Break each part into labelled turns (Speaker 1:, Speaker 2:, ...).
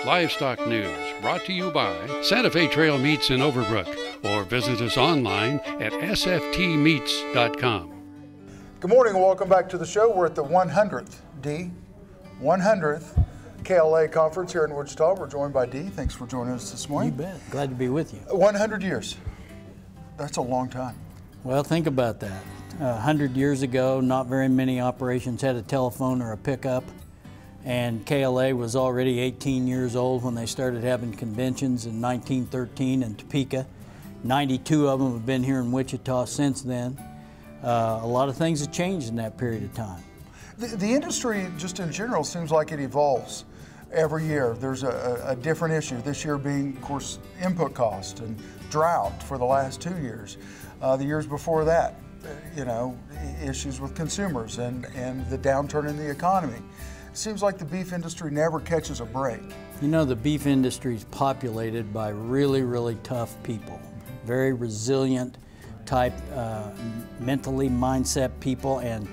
Speaker 1: Livestock News, brought to you by Santa Fe Trail Meats in Overbrook, or visit us online at sftmeats.com.
Speaker 2: Good morning and welcome back to the show. We're at the 100th KLA conference here in Wichita. We're joined by Dee. Thanks for joining us this morning.
Speaker 3: You bet. Glad to be with you.
Speaker 2: 100 years. That's a long time.
Speaker 3: Well, think about that. 100 years ago, not very many operations had a telephone or a pickup, and KLA was already 18 years old when they started having conventions in 1913 in Topeka. 92 of them have been here in Wichita since then. A lot of things have changed in that period of time.
Speaker 2: The industry, just in general, seems like it evolves every year. There's a different issue. This year being, of course, input cost and drought for the last 2 years. The years before that, issues with consumers and the downturn in the economy. It seems like the beef industry never catches a break.
Speaker 3: You know, the beef industry is populated by really, really tough people, very resilient type, mentally mindset people, and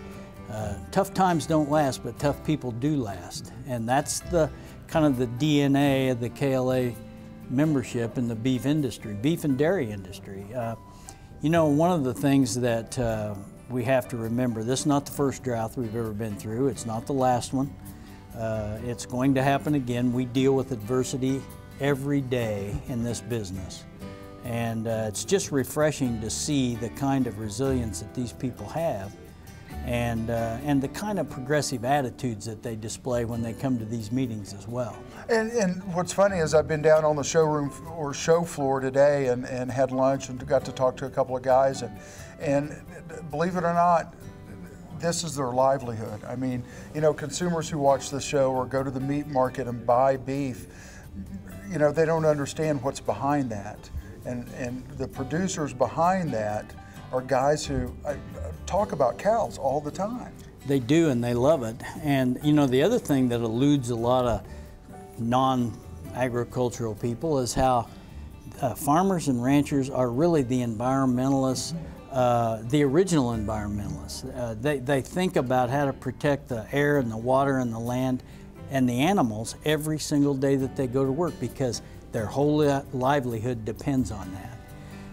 Speaker 3: tough times don't last, but tough people do last. And that's the kind of the DNA of the KLA membership in the beef industry, beef and dairy industry. One of the things that we have to remember, this is not the first drought we've ever been through. It's not the last one. It's going to happen again. We deal with adversity every day in this business. And it's just refreshing to see the kind of resilience that these people have and the kind of progressive attitudes that they display when they come to these meetings as well.
Speaker 2: And what's funny is I've been down on the showroom or show floor today and had lunch and got to talk to a couple of guys, and believe it or not, this is their livelihood. I mean, consumers who watch the show or go to the meat market and buy beef, they don't understand what's behind that. And the producers behind that are guys who talk about cows all the time.
Speaker 3: They do, and they love it. And the other thing that eludes a lot of non-agricultural people is how farmers and ranchers are really the environmentalists, the original environmentalists. They think about how to protect the air and the water and the land and the animals every single day that they go to work, because their whole livelihood depends on that.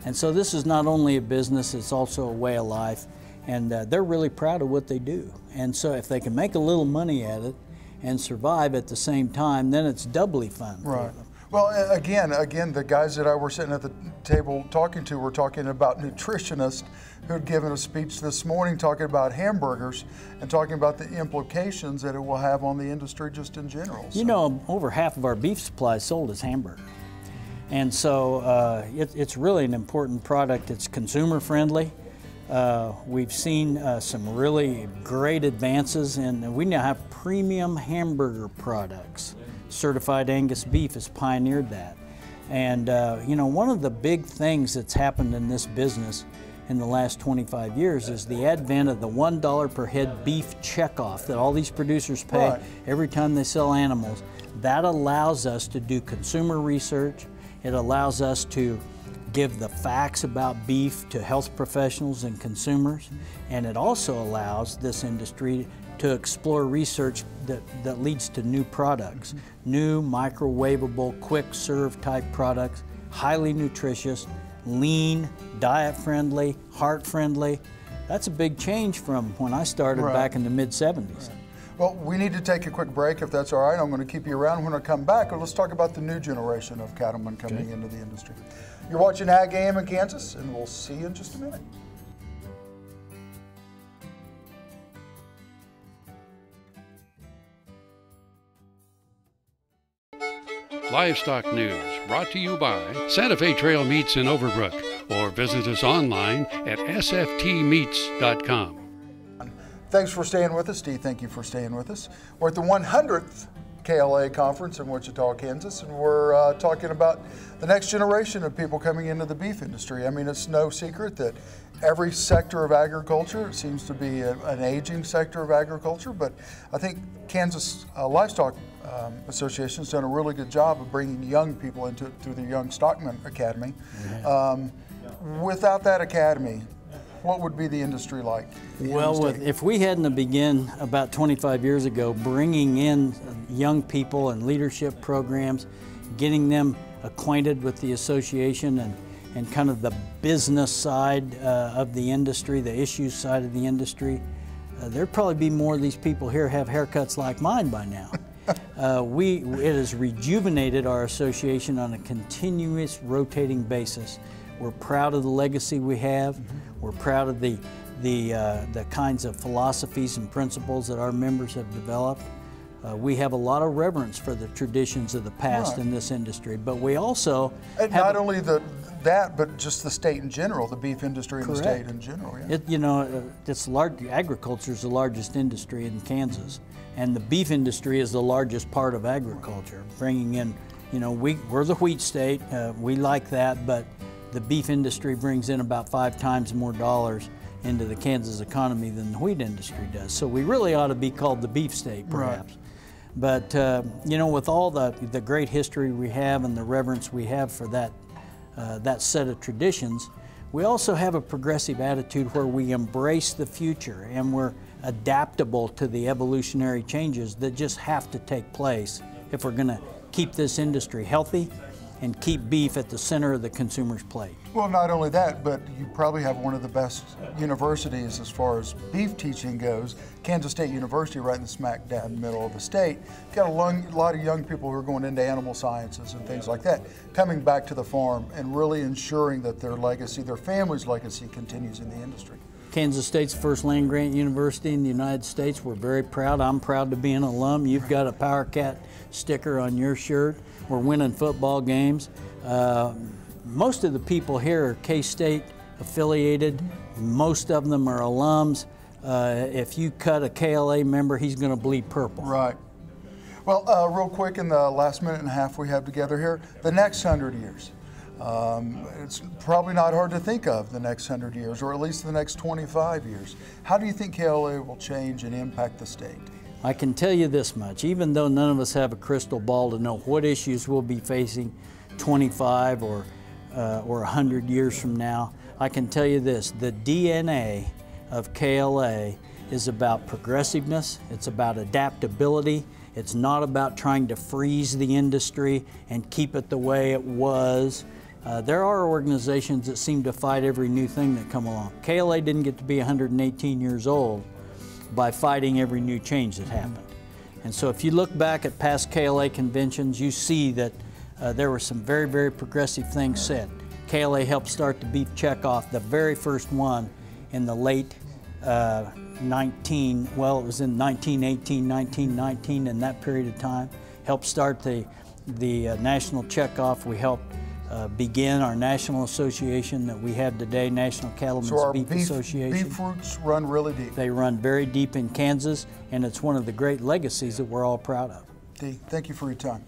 Speaker 3: And so this is not only a business, it's also a way of life, and they're really proud of what they do. And so if they can make a little money at it and survive at the same time, then it's doubly fun for them.
Speaker 2: Well, again, the guys that I were sitting at the table talking to were talking about nutritionists who had given a speech this morning talking about hamburgers and talking about the implications that it will have on the industry just in general. So.
Speaker 3: Over half of our beef supply is sold as hamburger. And so it's really an important product. It's consumer friendly. We've seen some really great advances, and we now have premium hamburger products. Certified Angus beef has pioneered that. And one of the big things that's happened in this business in the last 25 years is the advent of the $1 per head beef checkoff that all these producers pay every time they sell animals. That allows us to do consumer research. It allows us to give the facts about beef to health professionals and consumers. And it also allows this industry to explore research that leads to new products, new microwavable, quick serve type products, highly nutritious, lean, diet friendly, heart friendly. That's a big change from when I started back in the mid-70s.
Speaker 2: Well, we need to take a quick break if that's all right. I'm going to keep you around when I come back. Let's talk about the new generation of cattlemen coming into the industry. You're watching Ag AM in Kansas, and we'll see you in just a minute.
Speaker 1: Livestock News, brought to you by Santa Fe Trail Meats in Overbrook, or visit us online at sftmeats.com.
Speaker 2: Thanks for staying with us, Dee. Thank you for staying with us. We're at the 100th KLA conference in Wichita, Kansas, and we're talking about the next generation of people coming into the beef industry. I mean, it's no secret that every sector of agriculture seems to be an aging sector of agriculture, but I think Kansas Livestock Association has done a really good job of bringing young people into it through the Young Stockman Academy. Without that academy, what would be the industry like?
Speaker 3: Well, if we hadn't begun about 25 years ago bringing in young people and leadership programs, getting them acquainted with the association and kind of the business side of the industry, the issues side of the industry, there'd probably be more of these people here have haircuts like mine by now. It has rejuvenated our association on a continuous rotating basis. We're proud of the legacy we have. We're proud of the kinds of philosophies and principles that our members have developed. We have a lot of reverence for the traditions of the past in this industry, but we also
Speaker 2: and not only that, but just the state in general, the beef industry in the state in general. Yeah.
Speaker 3: It's large. Agriculture is the largest industry in Kansas, and the beef industry is the largest part of agriculture. Bringing in, we're the wheat state. We like that, but the beef industry brings in about 5 times more dollars into the Kansas economy than the wheat industry does. So we really ought to be called the beef state, perhaps.
Speaker 2: Right.
Speaker 3: But with all the great history we have and the reverence we have for that set of traditions, we also have a progressive attitude where we embrace the future and we're adaptable to the evolutionary changes that just have to take place if we're going to keep this industry healthy and keep beef at the center of the consumer's plate.
Speaker 2: Well, not only that, but you probably have one of the best universities as far as beef teaching goes. Kansas State University, right in the smack dab middle of the state. Got a lot of young people who are going into animal sciences and things like that, coming back to the farm and really ensuring that their legacy, their family's legacy, continues in the industry.
Speaker 3: Kansas State's first land-grant university in the United States. We're very proud. I'm proud to be an alum. You've got a Power Cat sticker on your shirt. We're winning football games. Most of the people here are K-State affiliated. Most of them are alums. If you cut a KLA member, he's going to bleed purple.
Speaker 2: Right. Well, real quick in the last minute and a half we have together here, the next 100 years. It's probably not hard to think of the next 100 years, or at least the next 25 years. How do you think KLA will change and impact the state?
Speaker 3: I can tell you this much, even though none of us have a crystal ball to know what issues we'll be facing 25 or 100 years from now, I can tell you this, the DNA of KLA is about progressiveness, it's about adaptability, it's not about trying to freeze the industry and keep it the way it was. There are organizations that seem to fight every new thing that come along. KLA didn't get to be 118 years old by fighting every new change that happened. And so if you look back at past KLA conventions, you see that there were some very, very progressive things said. KLA helped start the beef checkoff, the very first one in the late it was in 1918, 1919, in that period of time. Helped start the national checkoff. We helped begin our national association that we have today, National Cattlemen's Beef Association.
Speaker 2: Beef roots run really deep.
Speaker 3: They run very deep in Kansas, and it's one of the great legacies that we're all proud of.
Speaker 2: Dee, thank you for your time.